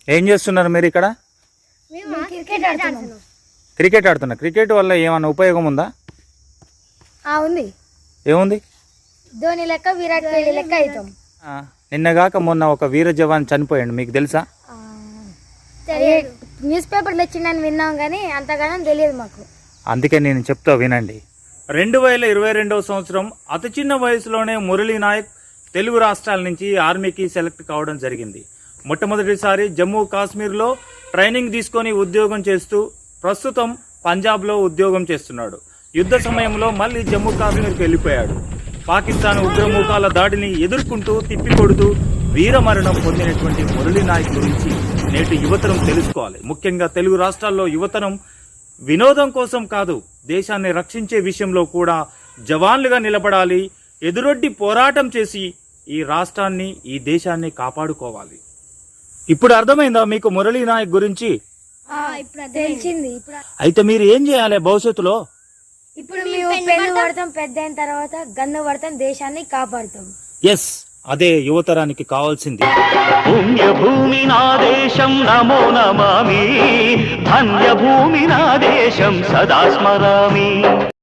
ఏం చేస్తున్నారు మీరు ఇక్కడ? క్రికెట్ ఆడుతున్నా. క్రికెట్ వల్ల ఏమైనా ఉపయోగం ఉందా? ఉంది. ఏముంది? ధోని లెక్క, విరాట్ కోహ్లీ లెక్క అవుతాం. నిన్నగాక మొన్న ఒక వీర జవాన్ చనిపోయాడు, మీకు తెలుసా? న్యూస్ పేపర్లో వచ్చిందని విన్నాం కానీ అంతగానం తెలియదు మాకు. అందుకే నేను చెప్తా వినండి. 2022వ సంవత్సరం అతి చిన్న వయసులోనే మురళీ నాయక్ తెలుగు రాష్ట్రాల నుంచి ఆర్మీకి సెలెక్ట్ కావడం జరిగింది. మొట్టమొదటిసారి జమ్మూ కాశ్మీర్లో ట్రైనింగ్ తీసుకొని ఉద్యోగం చేస్తూ ప్రస్తుతం పంజాబ్లో ఉద్యోగం చేస్తున్నాడు. యుద్ధ సమయంలో మళ్ళీ జమ్మూ కాశ్మీర్కి వెళ్ళిపోయాడు. పాకిస్తాన్ ఉగ్రముఖాల దాడిని ఎదుర్కొంటూ తిప్పికొడుతూ వీరమరణం పొందినటువంటి మురళీ నాయక్ గురించి నేటి యువతరం తెలుసుకోవాలి. ముఖ్యంగా తెలుగు రాష్ట్రాల్లో యువతరం వినోదం కోసం కాదు, దేశాన్ని రక్షించే విషయంలో కూడా జవాన్లుగా నిలబడాలి. ఎదురొడ్డి పోరాటం చేసి ఈ రాష్ట్రాన్ని, ఈ దేశాన్ని కాపాడుకోవాలి. ఇప్పుడు అర్థమైందా మీకు మురళీ నాయక్ గురించి? తెలిసింది. అయితే మీరు ఏం చేయాలి భవిష్యత్తులో? ఇప్పుడు మేము పెన్ను పడతాం, పెద్ద అయిన తర్వాత గన్ను పడతాం, దేశాన్ని కాపాడుతాం. ఎస్, అదే యువతరానికి కావాల్సింది. పుణ్యభూమి నా దేశం నమో నమామి, ధన్యభూమి నా దేశం సదా స్మరామి.